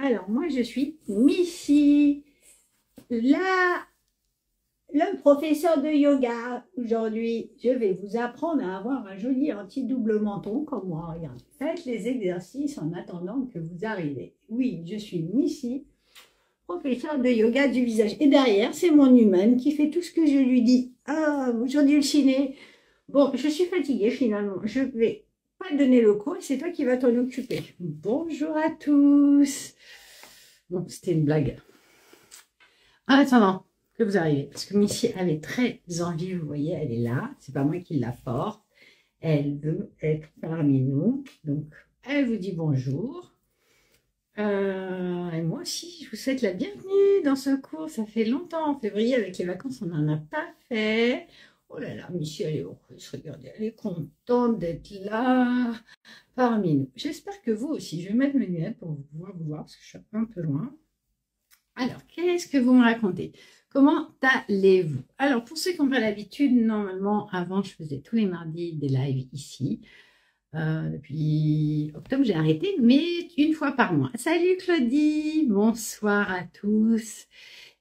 Alors, moi, je suis Missy, le professeur de yoga. Aujourd'hui, je vais vous apprendre à avoir un joli anti-double menton comme moi. Regardez. Faites les exercices en attendant que vous arrivez. Oui, je suis Missy, professeur de yoga du visage. Et derrière, c'est mon humaine qui fait tout ce que je lui dis. Ah, aujourd'hui, le ciné. Bon, je suis fatiguée finalement. Je vais pas te donner le cours, c'est toi qui vas t'en occuper. Bonjour à tous. Bon, c'était une blague. En attendant que vous arrivez, parce que Missy avait très envie, vous voyez, elle est là. C'est pas moi qui la porte. Elle veut être parmi nous. Donc, elle vous dit bonjour. Et moi aussi, je vous souhaite la bienvenue dans ce cours. Ça fait longtemps, en février, avec les vacances, on n'en a pas fait. Oh là là, Missy, elle est heureuse, regardez, elle est contente d'être là parmi nous. J'espère que vous aussi, je vais mettre mes lunettes pour vous voir, parce que je suis un peu loin. Alors, qu'est-ce que vous me racontez? Comment allez-vous? Alors, pour ceux qui n'ont pas l'habitude, normalement, avant, je faisais tous les mardis des lives ici. Depuis octobre, j'ai arrêté, mais une fois par mois. Salut Claudie, bonsoir à tous.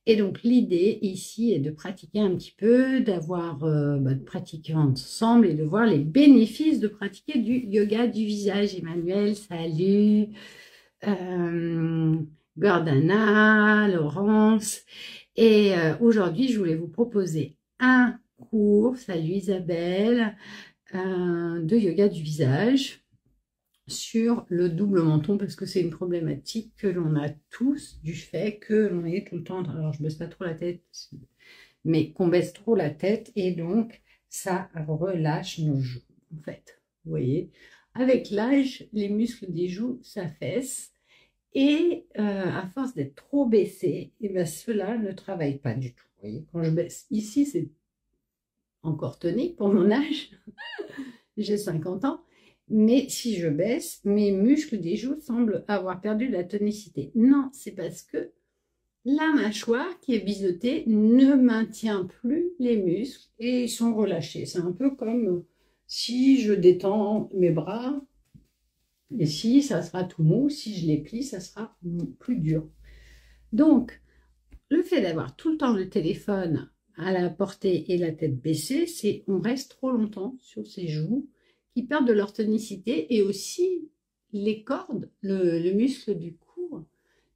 Et donc l'idée ici est de pratiquer un petit peu, de pratiquer ensemble et de voir les bénéfices de pratiquer du yoga du visage. Emmanuel, salut. Gordana, Laurence. Et aujourd'hui, je voulais vous proposer un cours, salut Isabelle, de yoga du visage sur le double menton parce que c'est une problématique que l'on a tous du fait que l'on est tout le temps, alors je baisse pas trop la tête, mais qu'on baisse trop la tête et donc ça relâche nos joues en fait, vous voyez. Avec l'âge, les muscles des joues s'affaissent et à force d'être trop baissés, et ben cela ne travaille pas du tout, vous voyez. Quand je baisse ici, c'est encore tonique pour mon âge, j'ai 50 ans, mais si je baisse, mes muscles des joues semblent avoir perdu la tonicité. Non, c'est parce que la mâchoire qui est biseautée ne maintient plus les muscles et ils sont relâchés. C'est un peu comme si je détends mes bras, et si ça sera tout mou, si je les plie, ça sera plus dur. Donc, le fait d'avoir tout le temps le téléphone à la portée et la tête baissée, c'est on reste trop longtemps sur ses joues qui perdent de leur tonicité et aussi les cordes, le muscle du cou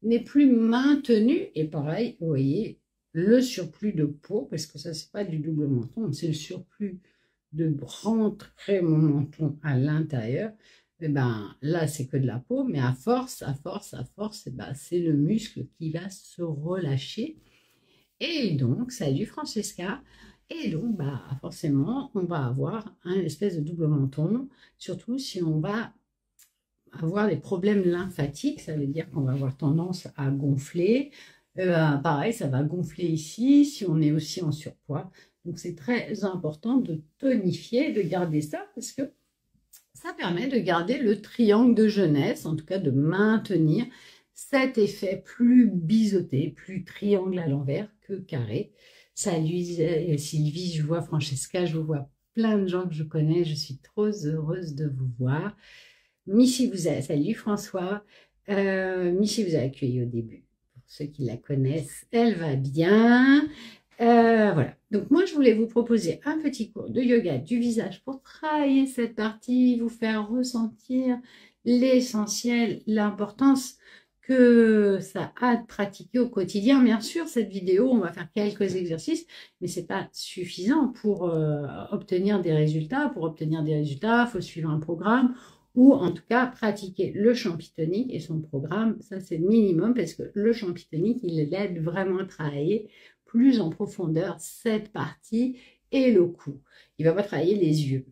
n'est plus maintenu. Et pareil, vous voyez, le surplus de peau, parce que ça, c'est pas du double menton, c'est le surplus de rentrer mon menton à l'intérieur. Et ben là, c'est que de la peau, mais à force, et ben, c'est le muscle qui va se relâcher. Et donc, salut Francesca. Et donc, bah, forcément, on va avoir un espèce de double menton, surtout si on va avoir des problèmes lymphatiques, ça veut dire qu'on va avoir tendance à gonfler. Pareil, ça va gonfler ici si on est aussi en surpoids. Donc, c'est très important de tonifier, de garder ça, parce que ça permet de garder le triangle de jeunesse, en tout cas de maintenir cet effet plus biseauté, plus triangle à l'envers que carré. Salut Sylvie, je vois Francesca, je vous vois plein de gens que je connais, je suis trop heureuse de vous voir. Missy vous a, salut François, Missy vous a accueilli au début, pour ceux qui la connaissent, elle va bien. Voilà, donc moi je voulais vous proposer un petit cours de yoga du visage pour travailler cette partie, vous faire ressentir l'essentiel, l'importance que ça a de pratiquer au quotidien. Bien sûr, cette vidéo, on va faire quelques exercices, mais c'est pas suffisant pour obtenir des résultats. Pour obtenir des résultats, il faut suivre un programme ou en tout cas pratiquer le champitonique et son programme, ça c'est le minimum parce que le champitonique, il l'aide vraiment à travailler plus en profondeur cette partie et le cou. Il ne va pas travailler les yeux.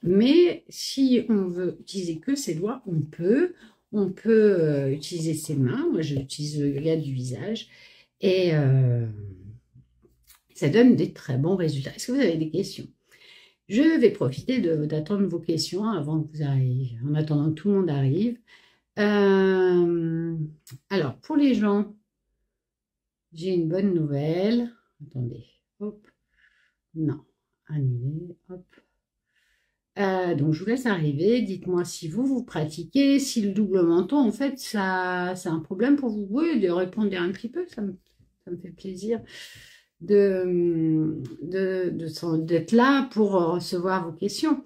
Mais si on veut utiliser que ses doigts, on peut utiliser ses mains. Moi, j'utilise le yoga du visage et ça donne des très bons résultats. Est-ce que vous avez des questions? Je vais profiter d'attendre vos questions avant que vous arriviez, en attendant que tout le monde arrive. Alors, pour les gens, j'ai une bonne nouvelle. Attendez, hop, non, annuler, hop. Donc, je vous laisse arriver. Dites-moi si vous pratiquez, si le double menton, en fait, ça, c'est un problème pour vous. Oui, de répondre un petit peu, ça me fait plaisir d'être là pour recevoir vos questions.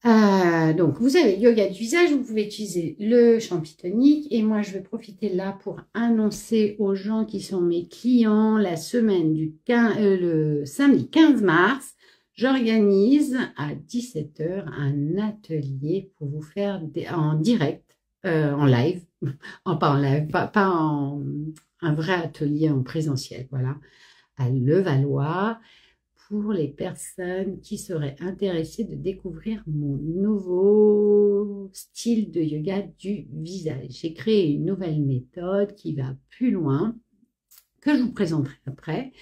Donc, vous avez yoga du visage, vous pouvez utiliser le champignon et moi, je vais profiter là pour annoncer aux gens qui sont mes clients la semaine du le samedi 15 mars, j'organise à 17 h un atelier pour vous faire en direct, en live, pas en live, pas en un vrai atelier en présentiel, voilà, à Levallois, pour les personnes qui seraient intéressées de découvrir mon nouveau style de yoga du visage. J'ai créé une nouvelle méthode qui va plus loin, que je vous présenterai après.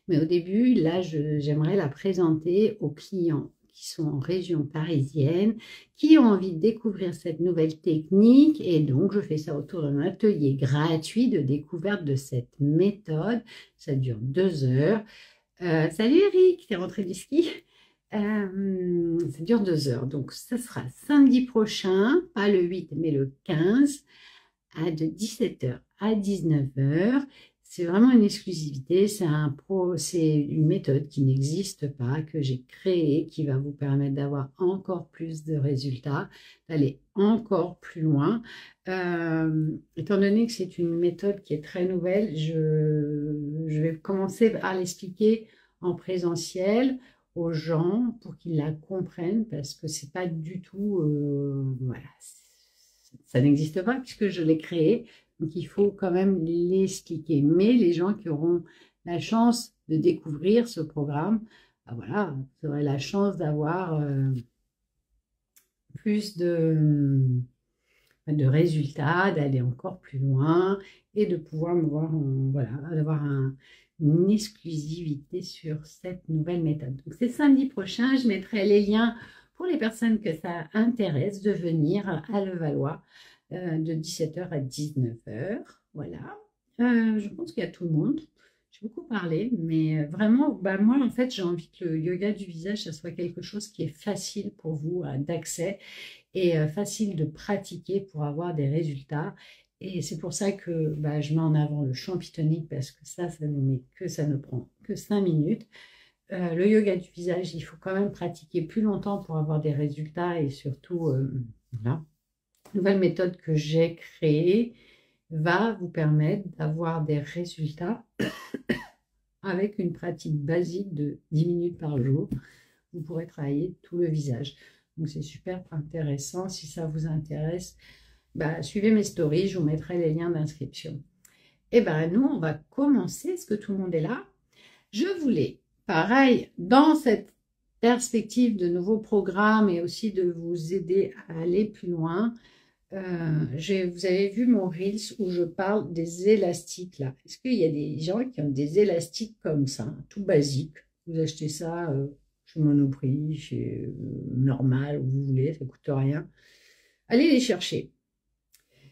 Mais au début, là, j'aimerais la présenter aux clients qui sont en région parisienne, qui ont envie de découvrir cette nouvelle technique. Et donc, je fais ça autour d'un atelier gratuit de découverte de cette méthode. Ça dure 2 heures. Salut Eric, t'es rentré du ski? Ça dure 2 heures, donc ça sera samedi prochain, pas le 8 mais le 15, de 17 h à 19 h. C'est vraiment une exclusivité, c'est une méthode qui n'existe pas, que j'ai créée, qui va vous permettre d'avoir encore plus de résultats, d'aller encore plus loin. Étant donné que c'est une méthode qui est très nouvelle, je vais commencer à l'expliquer en présentiel aux gens pour qu'ils la comprennent parce que c'est pas du tout, voilà, ça n'existe pas puisque je l'ai créé. Donc, il faut quand même l'expliquer. Mais les gens qui auront la chance de découvrir ce programme, ben voilà, vous aurez la chance d'avoir plus de résultats, d'aller encore plus loin et de pouvoir me voir, voilà, d'avoir une exclusivité sur cette nouvelle méthode. Donc, c'est samedi prochain. Je mettrai les liens pour les personnes que ça intéresse de venir à Levallois de 17 h à 19 h. Voilà. Je pense qu'il y a tout le monde. J'ai beaucoup parlé, mais vraiment, moi, en fait, j'ai envie que le yoga du visage, ça soit quelque chose qui est facile pour vous d'accès et facile de pratiquer pour avoir des résultats. Et c'est pour ça que je mets en avant le champignon parce que ça ne prend que 5 minutes. Le yoga du visage, il faut quand même pratiquer plus longtemps pour avoir des résultats et surtout, voilà. Nouvelle méthode que j'ai créée va vous permettre d'avoir des résultats avec une pratique basique de 10 minutes par jour. Vous pourrez travailler tout le visage. Donc, c'est super intéressant. Si ça vous intéresse, suivez mes stories. Je vous mettrai les liens d'inscription. Et nous, on va commencer. Est-ce que tout le monde est là? Je voulais, pareil, dans cette perspective de nouveaux programmes et aussi de vous aider à aller plus loin, vous avez vu mon Reels où je parle des élastiques là. Est-ce qu'il y a des gens qui ont des élastiques comme ça, tout basique? Vous achetez ça chez Monoprix, chez Normal, où vous voulez, ça coûte rien. Allez les chercher.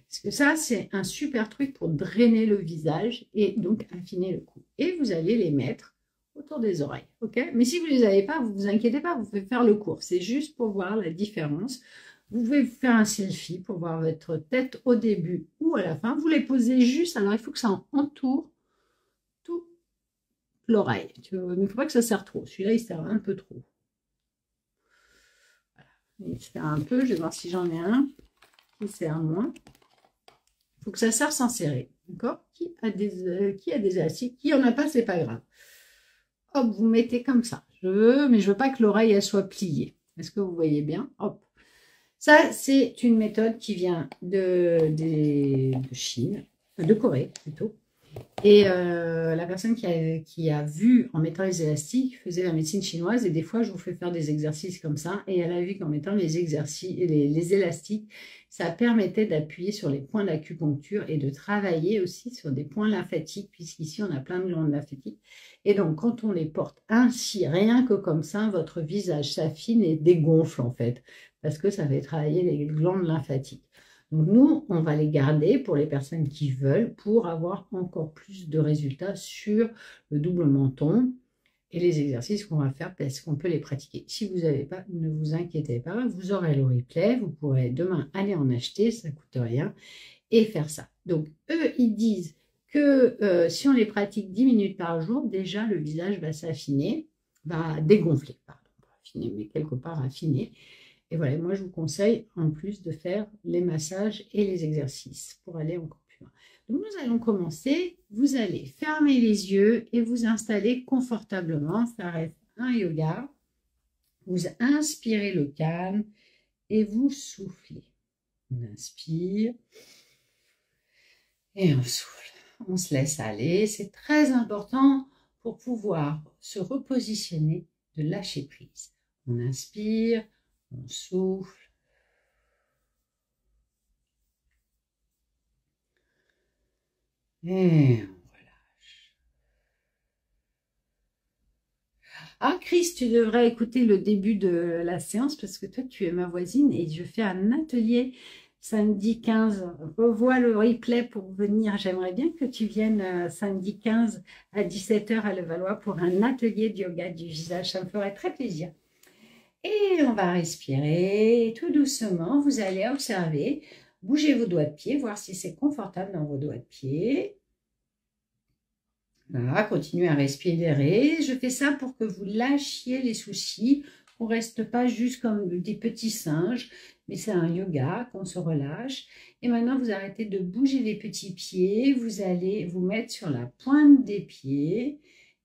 Parce que ça, c'est un super truc pour drainer le visage et donc affiner le cou. Et vous allez les mettre autour des oreilles, ok? Mais si vous ne les avez pas, vous ne vous inquiétez pas, vous pouvez faire le cours. C'est juste pour voir la différence. Vous pouvez faire un selfie pour voir votre tête au début ou à la fin. Vous les posez juste, alors il faut que ça entoure tout l'oreille. Mais il ne faut pas que ça serre trop. Celui-là, il sert un peu trop. Voilà. Il sert un peu, je vais voir si j'en ai un qui sert moins. Il faut que ça serre sans serrer. D'accord? Qui a des élastiques? Qui en a pas, c'est pas grave. Hop, vous mettez comme ça. Mais je veux pas que l'oreille elle soit pliée. Est-ce que vous voyez bien? Hop. Ça, c'est une méthode qui vient de Chine, de Corée plutôt. Et la personne qui a vu en mettant les élastiques faisait la médecine chinoise et des fois, je vous fais faire des exercices comme ça. Et elle a vu qu'en mettant les élastiques, ça permettait d'appuyer sur les points d'acupuncture et de travailler aussi sur des points lymphatiques, puisqu'ici, on a plein de glandes lymphatiques. Et donc, quand on les porte ainsi, rien que comme ça, votre visage s'affine et dégonfle en fait, parce que ça fait travailler les glandes lymphatiques. Donc, nous, on va les garder pour les personnes qui veulent, pour avoir encore plus de résultats sur le double menton et les exercices qu'on va faire parce qu'on peut les pratiquer. Si vous n'avez pas, ne vous inquiétez pas, vous aurez le replay, vous pourrez demain aller en acheter, ça ne coûte rien, et faire ça. Donc, eux, ils disent que si on les pratique 10 minutes par jour, déjà le visage va s'affiner, va dégonfler, pardon, pas affiner, mais quelque part affiner. Et voilà, moi je vous conseille en plus de faire les massages et les exercices pour aller encore plus loin. Donc nous allons commencer, vous allez fermer les yeux et vous installer confortablement, ça reste un yoga. Vous inspirez le calme et vous soufflez. On inspire et on souffle. On se laisse aller, c'est très important pour pouvoir se repositionner, de lâcher prise. On inspire, on souffle. Et on relâche. Ah, Chris, tu devrais écouter le début de la séance parce que toi, tu es ma voisine et je fais un atelier samedi 15. Revois le replay pour venir. J'aimerais bien que tu viennes samedi 15 à 17 h à Levallois pour un atelier de yoga du visage. Ça me ferait très plaisir. Et on va respirer tout doucement. Vous allez observer, bougez vos doigts de pied, voir si c'est confortable dans vos doigts de pied. Voilà, continuez à respirer. Je fais ça pour que vous lâchiez les soucis, qu'on ne reste pas juste comme des petits singes, mais c'est un yoga, qu'on se relâche. Et maintenant, vous arrêtez de bouger les petits pieds. Vous allez vous mettre sur la pointe des pieds.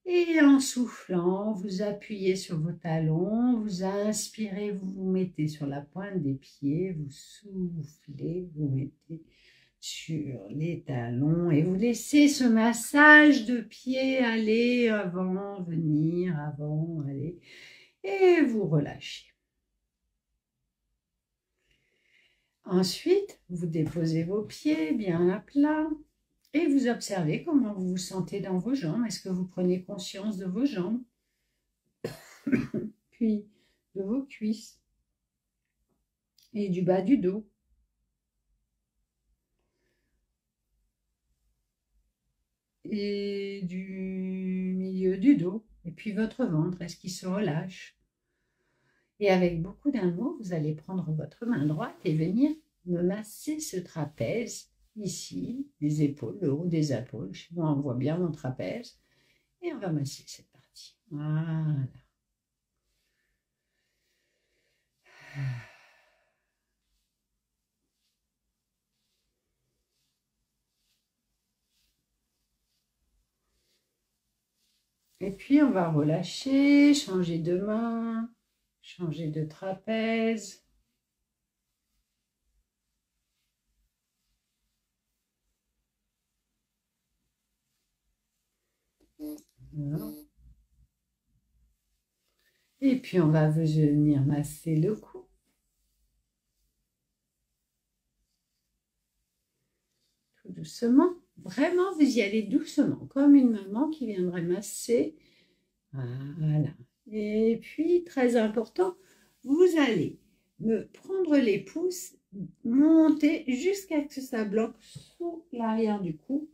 Et en soufflant, vous appuyez sur vos talons, vous inspirez, vous vous mettez sur la pointe des pieds, vous soufflez, vous mettez sur les talons et vous laissez ce massage de pieds aller avant, venir, avant, aller, et vous relâchez. Ensuite, vous déposez vos pieds bien à plat. Et vous observez comment vous vous sentez dans vos jambes. Est-ce que vous prenez conscience de vos jambes? Puis de vos cuisses. Et du bas du dos. Et du milieu du dos. Et puis votre ventre, est-ce qu'il se relâche? Et avec beaucoup d'amour, vous allez prendre votre main droite et venir me masser ce trapèze. Ici, les épaules, le haut des épaules. Chez moi, on voit bien mon trapèze. Et on va masser cette partie. Voilà. Et puis, on va relâcher, changer de main, changer de trapèze. Voilà. Et puis, on va venir masser le cou. Tout doucement. Vraiment, vous y allez doucement, comme une maman qui viendrait masser. Voilà. Et puis, très important, vous allez me prendre les pouces, monter jusqu'à ce que ça bloque sous l'arrière du cou.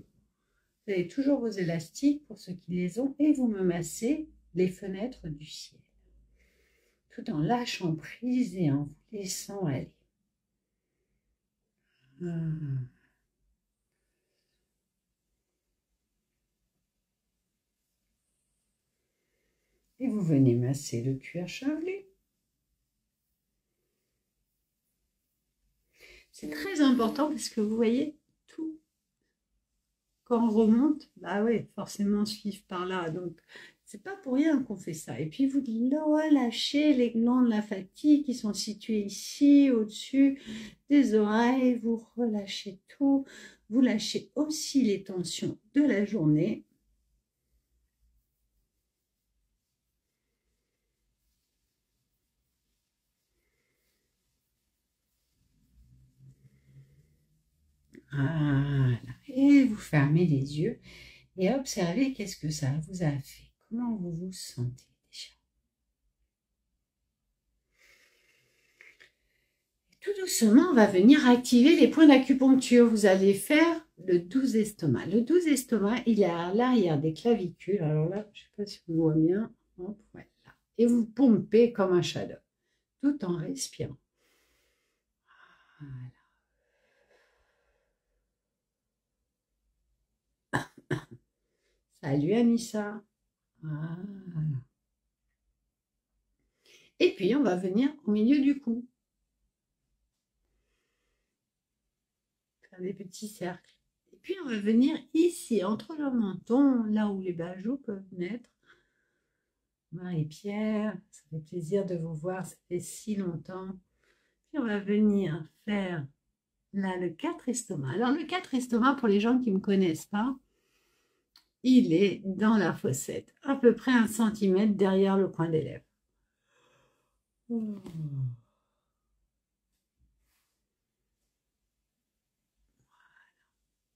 Vous avez toujours vos élastiques pour ceux qui les ont et vous me massez les fenêtres du ciel. Tout en lâchant prise et en vous laissant aller. Et vous venez masser le cuir chevelu. C'est très important parce que vous voyez, tout, quand on remonte, bah oui, forcément suivre par là. Donc, c'est pas pour rien qu'on fait ça. Et puis, vous relâchez les glandes lymphatiques qui sont situées ici, au-dessus des oreilles. Vous relâchez tout. Vous lâchez aussi les tensions de la journée. Voilà. Et vous fermez les yeux et observez qu'est-ce que ça vous a fait. Comment vous vous sentez déjà? Et tout doucement, on va venir activer les points d'acupuncture. Vous allez faire le 12 estomac. Le 12 estomac, il est à l'arrière des clavicules. Alors là, je ne sais pas si on voit bien. Hop, voilà. Et vous pompez comme un shadow, tout en respirant. Voilà. Salut Anissa. Voilà. Et puis, on va venir au milieu du cou. Faire des petits cercles. Et puis, on va venir ici, entre le menton, là où les bajoux peuvent naître. Marie-Pierre, ça fait plaisir de vous voir, ça fait si longtemps. Puis, on va venir faire, là, le 4 estomac. Alors, le 4 estomac, pour les gens qui ne me connaissent pas, il est dans la fossette, à peu près 1 cm derrière le coin des lèvres.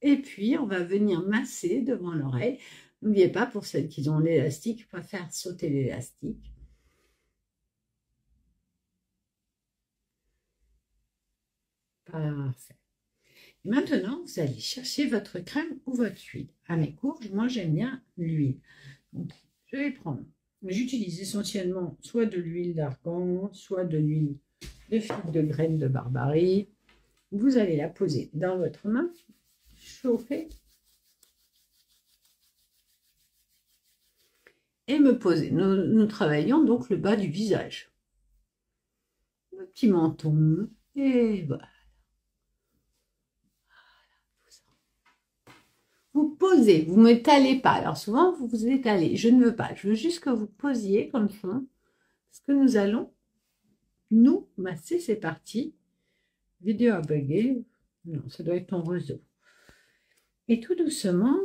Et puis, on va venir masser devant l'oreille. N'oubliez pas, pour celles qui ont l'élastique, pas faire sauter l'élastique. Parfait. Et maintenant, vous allez chercher votre crème ou votre huile. À mes courges, moi, j'aime bien l'huile. Donc, je vais prendre. J'utilise essentiellement soit de l'huile d'argan, soit de l'huile de figue de graines de barbarie. Vous allez la poser dans votre main, chauffer et me poser. Nous travaillons donc le bas du visage. Le petit menton et voilà. Vous posez, vous ne m'étalez pas. Alors souvent, vous vous étalez. Je ne veux pas. Je veux juste que vous posiez comme ça. Parce que nous allons nous masser. C'est parti. Vidéo à bugger. Non, ça doit être ton réseau. Et tout doucement,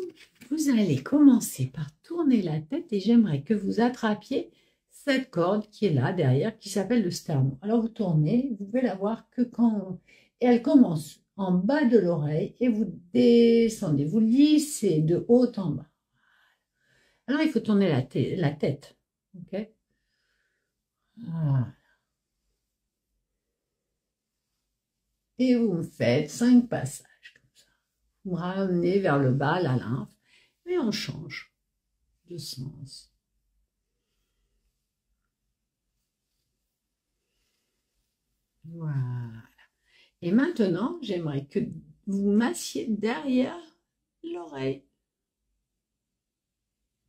vous allez commencer par tourner la tête et j'aimerais que vous attrapiez cette corde qui est là derrière, qui s'appelle le sternum. Alors vous tournez, vous pouvez la voir que quand... Et elle commence en bas de l'oreille et vous descendez, vous lissez de haut en bas. Alors il faut tourner la tête. Ok. Voilà. Et vous me faites 5 passages comme ça. Vous ramenez vers le bas la lymphe et on change de sens. Voilà. Et maintenant, j'aimerais que vous massiez derrière l'oreille.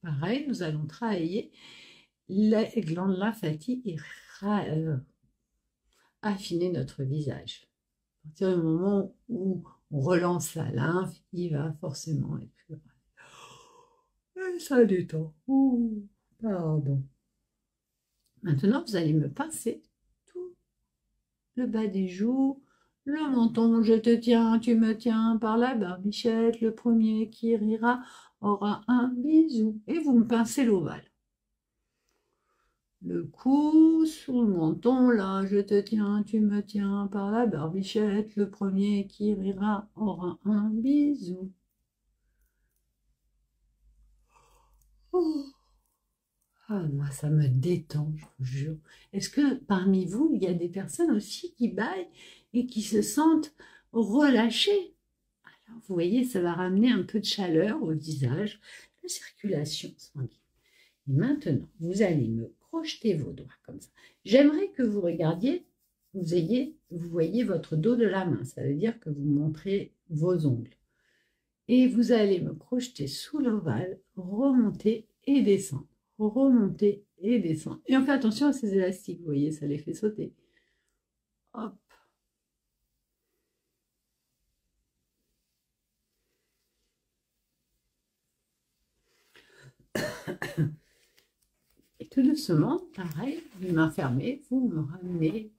Pareil, nous allons travailler les glandes lymphatiques et affiner notre visage. À partir du moment où on relance la lymphe, il va forcément être plus rapide. Et ça détend. Ouh, pardon. Maintenant, vous allez me pincer tout le bas des joues, le menton. Je te tiens, tu me tiens par la barbichette. Le premier qui rira aura un bisou. Et vous me pincez l'ovale. Le cou, sous le menton, là, je te tiens, tu me tiens par la barbichette. Le premier qui rira aura un bisou. Oh. Ah, moi, ça me détend, je vous jure. Est-ce que parmi vous, il y a des personnes aussi qui bâillent et qui se sentent relâchées? Alors, vous voyez, ça va ramener un peu de chaleur au visage, de circulation sanguine. Et maintenant, vous allez me crocheter vos doigts comme ça. J'aimerais que vous regardiez, vous voyez votre dos de la main. Ça veut dire que vous montrez vos ongles. Et vous allez me crocheter sous l'ovale, remonter et descendre. Remonter et descendre. Et on fait attention à ces élastiques, vous voyez, ça les fait sauter. Hop. Et tout doucement, pareil, les mains fermées, vous me ramenez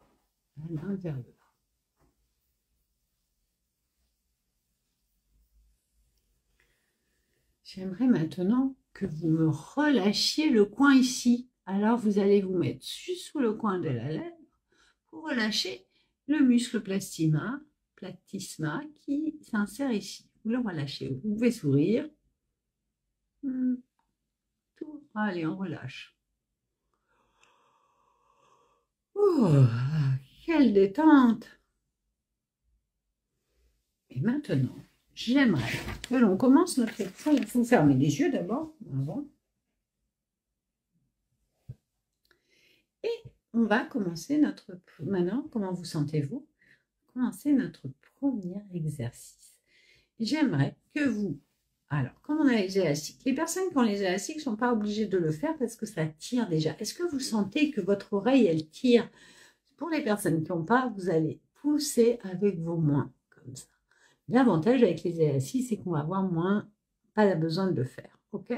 la main vers le bas. J'aimerais maintenant que vous me relâchiez le coin ici. Alors, vous allez vous mettre juste sous le coin de la lèvre pour relâcher le muscle platysma qui s'insère ici. Vous le relâchez. Vous pouvez sourire. Tout. Allez, on relâche. Oh, quelle détente! Et maintenant, j'aimerais que l'on commence notre exercice. Il faut fermer les yeux d'abord, avant. on va commencer notre... Maintenant, comment vous sentez-vous? Commencer notre premier exercice. J'aimerais que vous... Alors, comme on a les élastiques, les personnes qui ont les élastiques ne sont pas obligées de le faire parce que ça tire déjà. Est-ce que vous sentez que votre oreille, elle tire? Pour les personnes qui n'ont pas, vous allez pousser avec vos mains, comme ça. L'avantage avec les élastiques, c'est qu'on va avoir moins, pas besoin de le faire, ok?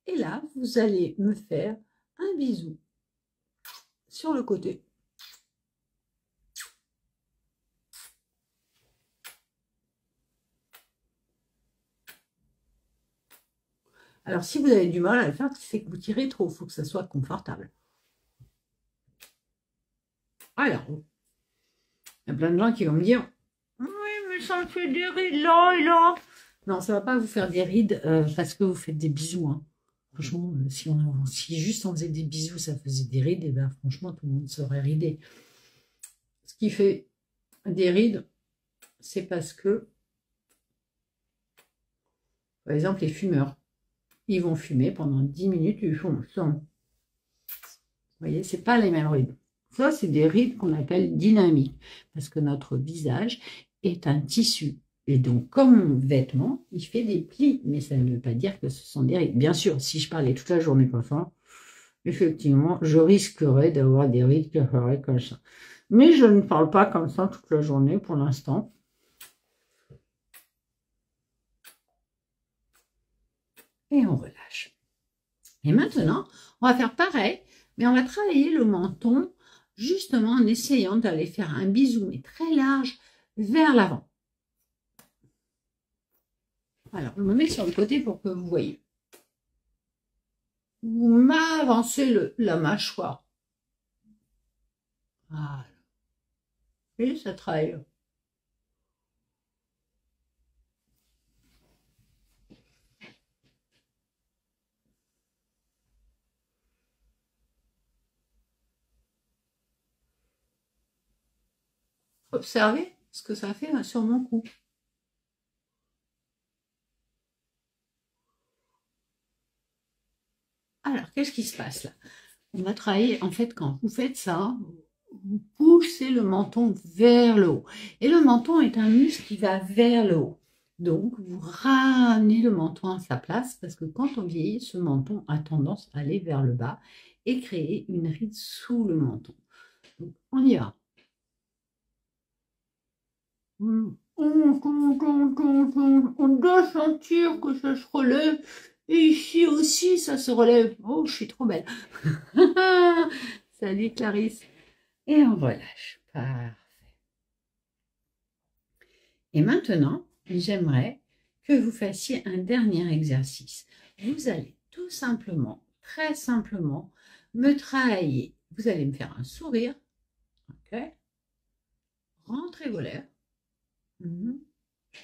Et là, vous allez me faire un bisou sur le côté. Alors, si vous avez du mal à le faire, c'est que vous tirez trop. Il faut que ça soit confortable. Alors, il y a plein de gens qui vont me dire « Oui, mais ça me fait des rides là et là ». Non, ça ne va pas vous faire des rides parce que vous faites des bisous. Hein. Franchement, si juste on faisait des bisous, ça faisait des rides, et ben franchement, tout le monde serait ridé. Ce qui fait des rides, c'est parce que, par exemple, les fumeurs, ils vont fumer pendant 10 minutes, ils font ça. Vous voyez, c'est pas les mêmes rides. Ça, c'est des rides qu'on appelle dynamiques, parce que notre visage est un tissu. Et donc, comme vêtement, il fait des plis, mais ça ne veut pas dire que ce sont des rides. Bien sûr, si je parlais toute la journée comme ça, effectivement, je risquerais d'avoir des rides qui feraient comme ça. Mais je ne parle pas comme ça toute la journée pour l'instant. Et on relâche. Et maintenant, on va faire pareil, mais on va travailler le menton, justement en essayant d'aller faire un bisou, mais très large, vers l'avant. Alors, je me mets sur le côté pour que vous voyez. Vous m'avancez la mâchoire. Voilà. Et ça travaille. Observez ce que ça fait sur mon cou. Alors, qu'est-ce qui se passe là? On va travailler, en fait, quand vous faites ça, vous poussez le menton vers le haut. Et le menton est un muscle qui va vers le haut. Donc, vous ramenez le menton à sa place parce que quand on vieillit, ce menton a tendance à aller vers le bas et créer une ride sous le menton. Donc, on y va. On doit sentir que ça se relève. Et ici aussi, ça se relève. Oh, je suis trop belle. Salut Clarisse. Et on relâche. Parfait. Et maintenant, j'aimerais que vous fassiez un dernier exercice. Vous allez tout simplement, très simplement, me travailler. Vous allez me faire un sourire. Ok. Rentrez vos lèvres.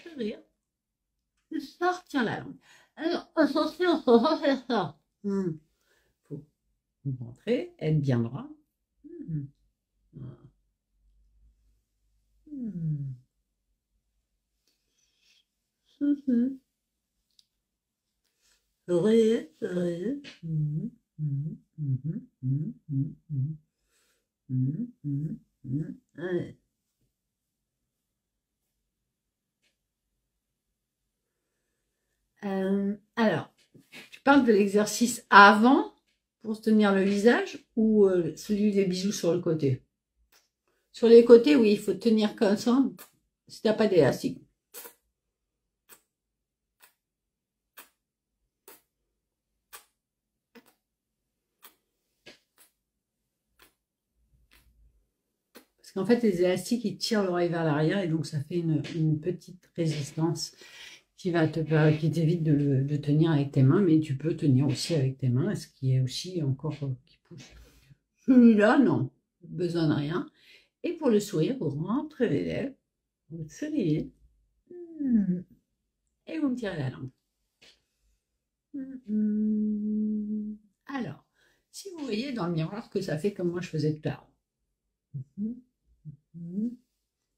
Sourire. Sortir la langue. Alors, attention, on va faire ça. Faut rentrer, être bien droit. Sourire, sourire. Alors, tu parles de l'exercice avant pour se tenir le visage ou celui des bisous sur le côté? Sur les côtés, oui, il faut tenir comme ça si tu n'as pas d'élastique. Parce qu'en fait, les élastiques, ils tirent l'oreille vers l'arrière et donc ça fait une petite résistance qui t'évite de tenir avec tes mains, mais tu peux tenir aussi avec tes mains, ce qui est aussi encore qui pousse. Celui-là, non, besoin de rien. Et pour le sourire, vous rentrez les lèvres, vous souriez, et vous me tirez la langue. Alors, si vous voyez dans le miroir que ça fait comme moi je faisais tout à l'heure.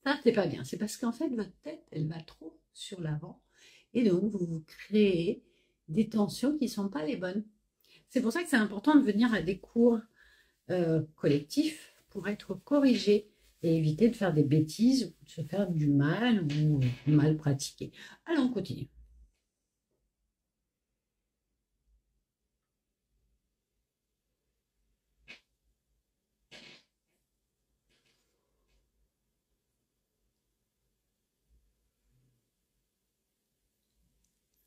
Ça, c'est pas bien. C'est parce qu'en fait, votre tête, elle va trop sur l'avant. Et donc, vous créez des tensions qui ne sont pas les bonnes. C'est pour ça que c'est important de venir à des cours collectif pour être corrigé et éviter de faire des bêtises ou de se faire du mal ou mal pratiquer. Allez, on continue.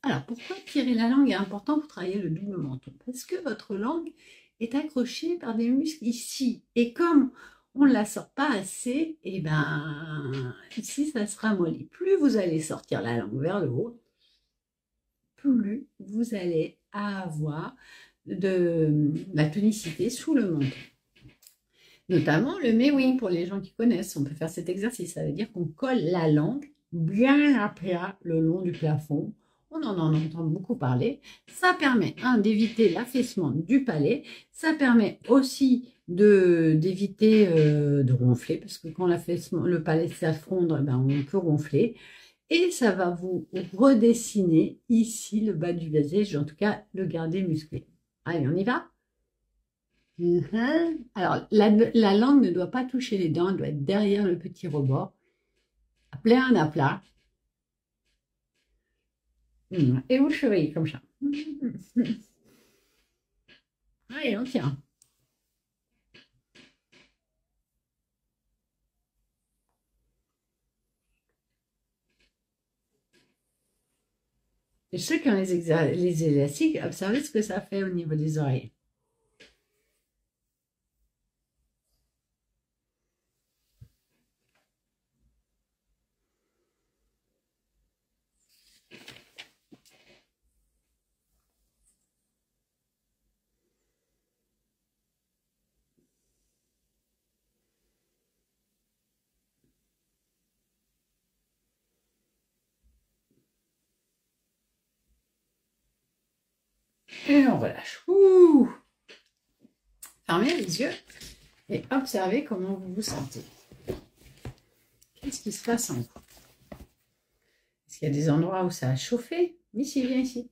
Alors, pourquoi tirer la langue est important pour travailler le double menton? Parce que votre langue est accrochée par des muscles ici. Et comme on ne la sort pas assez, et ben ici, ça se ramollit. Plus vous allez sortir la langue vers le haut, plus vous allez avoir de la tonicité sous le menton. Notamment le mewing, pour les gens qui connaissent, on peut faire cet exercice. Ça veut dire qu'on colle la langue bien à plat le long du plafond. On en entend beaucoup parler. Ça permet, d'éviter l'affaissement du palais. Ça permet aussi d'éviter de ronfler, parce que quand le palais s'affondre, ben, on peut ronfler. Et ça va vous redessiner ici le bas du visage, en tout cas le garder musclé. Allez, on y va? Alors, la langue ne doit pas toucher les dents, elle doit être derrière le petit rebord. Plein à plat. Et vous chevillez comme ça. Allez, on tient. Et ceux qui ont les élastiques, observez ce que ça fait au niveau des oreilles. Et on relâche. Ouh. Fermez les yeux et observez comment vous vous sentez. Qu'est-ce qui se passe en vous? Est-ce qu'il y a des endroits où ça a chauffé? Ici, viens ici.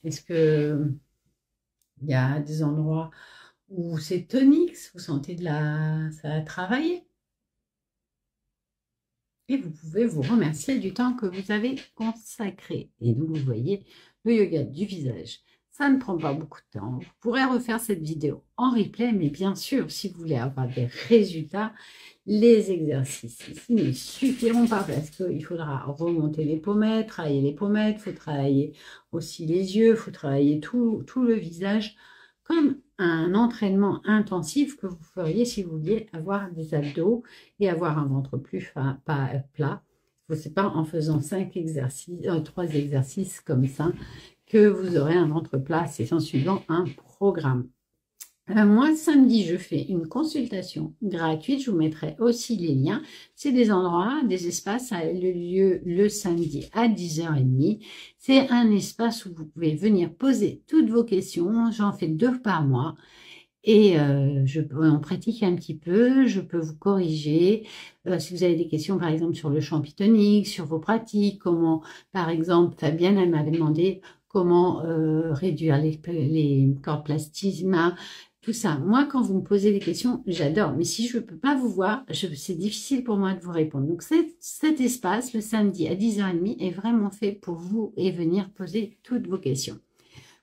Est-ce qu'il y a des endroits où c'est tonique? Vous sentez ça a travaillé? Et vous pouvez vous remercier du temps que vous avez consacré. Et donc, vous voyez, le yoga du visage, ça ne prend pas beaucoup de temps. Vous pourrez refaire cette vidéo en replay, mais bien sûr, si vous voulez avoir des résultats, les exercices ici ne suffiront pas parce qu'il faudra remonter les pommettes, travailler les pommettes, il faut travailler aussi les yeux, il faut travailler tout le visage comme un entraînement intensif que vous feriez si vous vouliez avoir des abdos et avoir un ventre plus plat. Ce n'est pas en faisant 3 exercices comme ça que vous aurez un ventre plat, c'est en suivant un programme. Moi, samedi, je fais une consultation gratuite. Je vous mettrai aussi les liens. C'est des endroits, des espaces, ça a lieu le samedi à 10h30. C'est un espace où vous pouvez venir poser toutes vos questions. J'en fais 2 par mois. Et on pratique un petit peu, je peux vous corriger. Si vous avez des questions, par exemple, sur le champ pitonique, sur vos pratiques, comment, par exemple, Fabienne, elle m'avait demandé comment réduire les cordes plastisma, tout ça. Moi, quand vous me posez des questions, j'adore. Mais si je ne peux pas vous voir, c'est difficile pour moi de vous répondre. Donc, cet espace, le samedi à 10h30, est vraiment fait pour vous et venir poser toutes vos questions.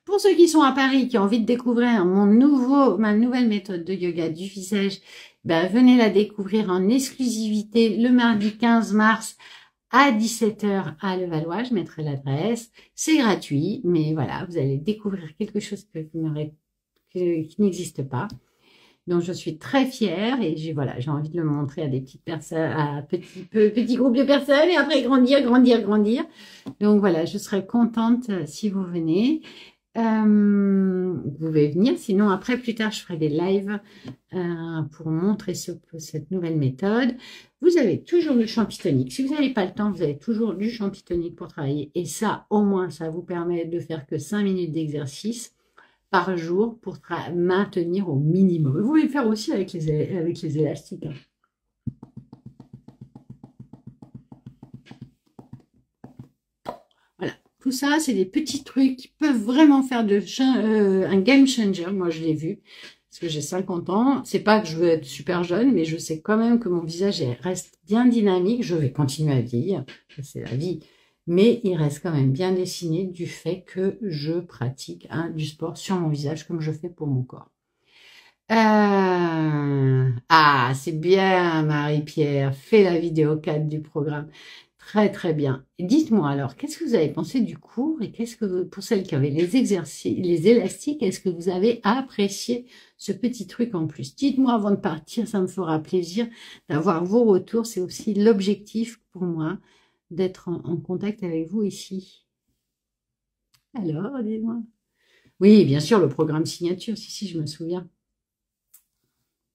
Pour ceux qui sont à Paris, qui ont envie de découvrir ma nouvelle méthode de yoga du visage, ben, venez la découvrir en exclusivité le mardi 15 mars à 17h à Levallois. Je mettrai l'adresse. C'est gratuit, mais voilà, vous allez découvrir quelque chose qui n'existe pas. Donc, je suis très fière et j'ai envie de le montrer à des petites personnes, à petits groupes de personnes et après grandir. Donc, voilà, je serai contente si vous venez. Vous pouvez venir, sinon après plus tard je ferai des lives pour montrer cette nouvelle méthode. Vous avez toujours le champ pitonique. Si vous n'avez pas le temps, vous avez toujours du champ pitonique pour travailler et ça au moins ça vous permet de faire que 5 minutes d'exercice par jour pour maintenir au minimum. Vous pouvez le faire aussi avec les élastiques. Voilà. Tout ça, c'est des petits trucs qui peuvent vraiment faire un game changer. Moi, je l'ai vu. parce que j'ai 50 ans. C'est pas que je veux être super jeune, mais je sais quand même que mon visage reste bien dynamique. Je vais continuer à vieillir, c'est la vie. Mais il reste quand même bien dessiné du fait que je pratique du sport sur mon visage comme je fais pour mon corps. Ah, c'est bien, Marie-Pierre. Fais la vidéo 4 du programme. Très, très bien. Dites-moi alors, qu'est-ce que vous avez pensé du cours et qu'est-ce que, pour celles qui avaient les exercices, les élastiques, est-ce que vous avez apprécié ce petit truc en plus? Dites-moi avant de partir, ça me fera plaisir d'avoir vos retours. C'est aussi l'objectif pour moi d'être en contact avec vous ici. Alors, dites-moi. Oui, bien sûr, le programme signature, si, je me souviens.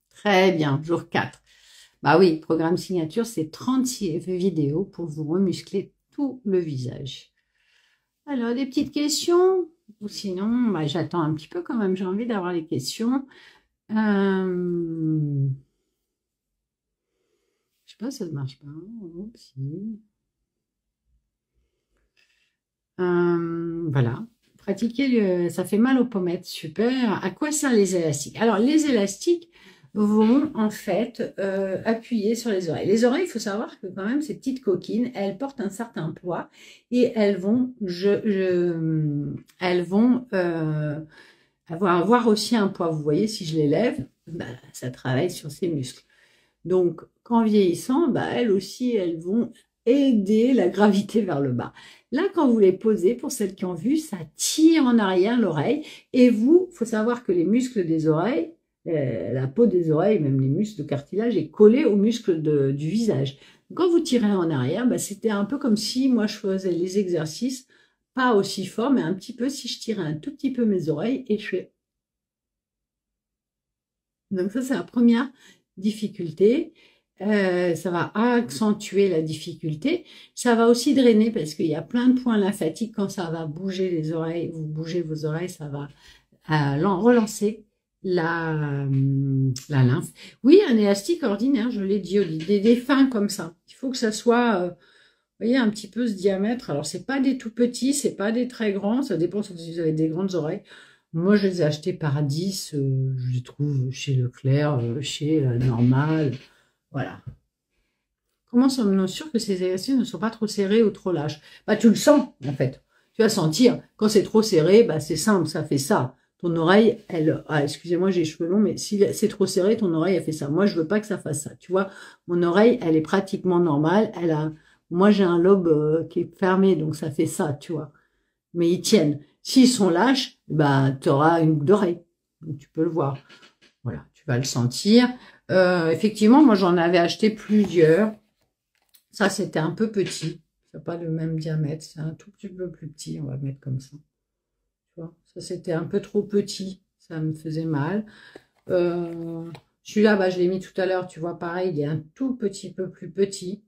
Très bien, jour 4. Bah oui, programme signature, c'est 36 vidéos pour vous remuscler tout le visage. Alors, des petites questions? Ou sinon, bah, j'attends un petit peu quand même, j'ai envie d'avoir les questions. Je sais pas, ça ne marche pas. Oups, si. Voilà. Pratiquer, ça fait mal aux pommettes, super. À quoi servent les élastiques? Alors, les élastiques vont en fait appuyer sur les oreilles. Les oreilles, il faut savoir que quand même, ces petites coquines, elles portent un certain poids et elles vont, elles vont avoir aussi un poids. Vous voyez, si je les lève, bah, ça travaille sur ces muscles. Donc, qu'en vieillissant, bah, elles aussi, elles vont aider la gravité vers le bas. Là, quand vous les posez, pour celles qui ont vu, ça tire en arrière l'oreille. Et vous, il faut savoir que les muscles des oreilles, la peau des oreilles, même les muscles de cartilage, est collée aux muscles du visage. Quand vous tirez en arrière, bah, c'était un peu comme si moi, je faisais les exercices, pas aussi fort, mais un petit peu, si je tirais un tout petit peu mes oreilles et je fais... Donc ça, c'est la première difficulté. Ça va accentuer la difficulté. Ça va aussi drainer parce qu'il y a plein de points lymphatiques. Quand ça va bouger les oreilles, vous bougez vos oreilles, ça va relancer la lymphe. Oui, un élastique ordinaire, je l'ai dit, des fins comme ça. Il faut que ça soit, vous voyez, un petit peu ce diamètre. Alors, c'est pas des tout petits, c'est pas des très grands. Ça dépend si vous avez des grandes oreilles. Moi, je les ai achetés par 10. Je les trouve chez Leclerc, chez Normal. Voilà. Comment sommes-nous sûrs que ces élastiques ne sont pas trop serrés ou trop lâches? Bah, tu le sens, en fait. Tu vas sentir. Quand c'est trop serré, bah, c'est simple, ça fait ça. Ton oreille, elle... Ah, excusez-moi, j'ai les cheveux longs, mais si c'est trop serré, ton oreille, elle fait ça. Moi, je veux pas que ça fasse ça. Tu vois, mon oreille, elle est pratiquement normale. Moi, j'ai un lobe qui est fermé, donc ça fait ça, tu vois. Mais ils tiennent. S'ils sont lâches, bah, tu auras une boucle d'oreille. Donc, tu peux le voir. Voilà, tu vas le sentir. Effectivement, moi, j'en avais acheté plusieurs. Ça, c'était un peu petit. Ça n'a pas le même diamètre. C'est un tout petit peu plus petit. On va mettre comme ça. Tu vois, ça, c'était un peu trop petit. Ça me faisait mal. Celui-là, bah, je l'ai mis tout à l'heure. Tu vois, pareil, il est un tout petit peu plus petit.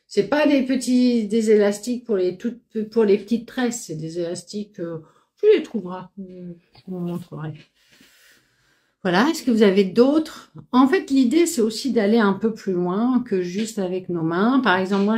C'est pas des élastiques pour les petites tresses. C'est des élastiques, tu les trouveras. Je vous montrerai. Voilà, est-ce que vous avez d'autres? En fait, l'idée, c'est aussi d'aller un peu plus loin que juste avec nos mains. Par exemple, moi,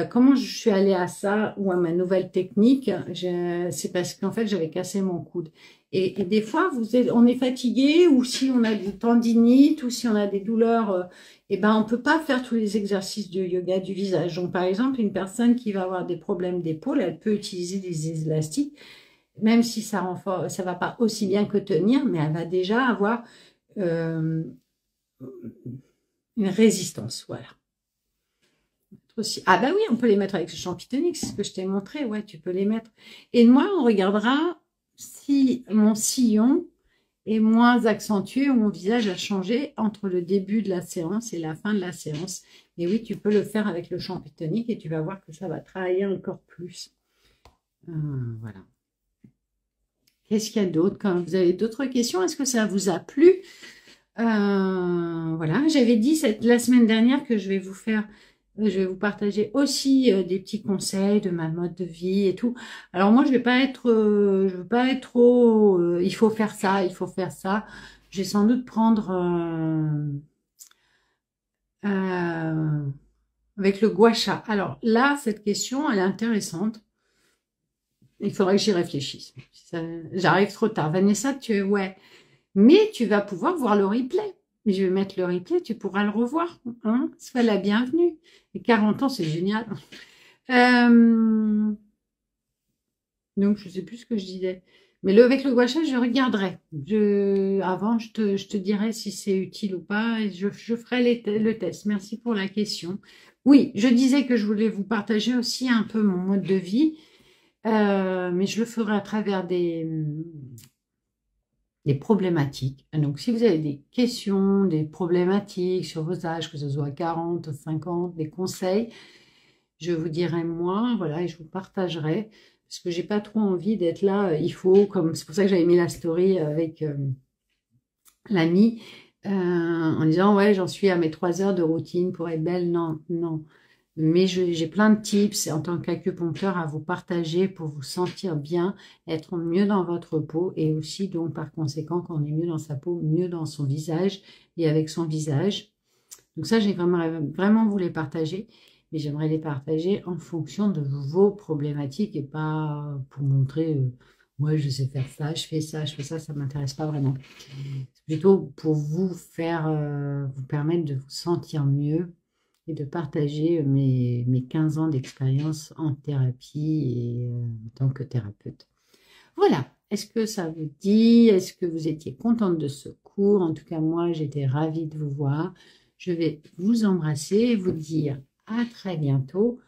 comment je suis allée à ça ou à ma nouvelle technique? C'est parce qu'en fait, j'avais cassé mon coude. Et des fois, on est fatigué ou si on a des tendinites ou si on a des douleurs, eh ben, on peut pas faire tous les exercices de yoga du visage. Donc, par exemple, une personne qui va avoir des problèmes d'épaule, elle peut utiliser des élastiques. Même si ça va pas aussi bien que tenir, mais elle va déjà avoir une résistance, voilà. Aussi. Ah bah oui, on peut les mettre avec le champignon, c'est ce que je t'ai montré, ouais, tu peux les mettre. Et moi, on regardera si mon sillon est moins accentué ou mon visage a changé entre le début de la séance et la fin de la séance. Mais oui, tu peux le faire avec le champignon et tu vas voir que ça va travailler encore plus. Voilà. Qu'est-ce qu'il y a d'autre? Quand vous avez d'autres questions, est-ce que ça vous a plu? Voilà, j'avais dit la semaine dernière que je vais vous partager aussi des petits conseils de ma mode de vie et tout. Alors moi, je veux pas être trop. Il faut faire ça, il faut faire ça. Je vais sans doute prendre avec le gua sha. Alors là, cette question, elle est intéressante. Il faudrait que j'y réfléchisse. J'arrive trop tard. Vanessa, ouais. Mais tu vas pouvoir voir le replay. Je vais mettre le replay, tu pourras le revoir. Hein, sois la bienvenue. Et 40 ans, c'est génial. Donc, je ne sais plus ce que je disais. Mais avec le gua sha, je regarderai. Avant, je te dirai si c'est utile ou pas. Et je ferai le test. Merci pour la question. Oui, je disais que je voulais vous partager aussi un peu mon mode de vie. Mais je le ferai à travers des problématiques. Donc, si vous avez des questions, des problématiques sur vos âges, que ce soit 40, 50, des conseils, je vous dirai moi, voilà, et je vous partagerai, parce que j'ai pas trop envie d'être là, c'est pour ça que j'avais mis la story avec l'ami, en disant, ouais, j'en suis à mes 3 heures de routine pour être belle. Non, non. Mais j'ai plein de tips en tant qu'acupuncteur à vous partager pour vous sentir bien, être mieux dans votre peau et aussi donc par conséquent quand on est mieux dans sa peau, mieux dans son visage et avec son visage. Donc ça, j'ai vraiment vous les partager, mais j'aimerais les partager en fonction de vos problématiques et pas pour montrer, ouais, je sais faire ça, je fais ça, ça m'intéresse pas vraiment. C'est plutôt pour vous faire, vous permettre de vous sentir mieux et de partager mes 15 ans d'expérience en thérapie et en tant que thérapeute. Voilà, est-ce que ça vous dit? Est-ce que vous étiez contente de ce cours? En tout cas, moi, j'étais ravie de vous voir. Je vais vous embrasser et vous dire à très bientôt.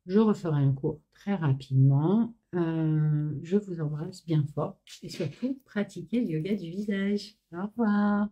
Je referai un cours très rapidement. Je vous embrasse bien fort et surtout, pratiquez le yoga du visage. Au revoir.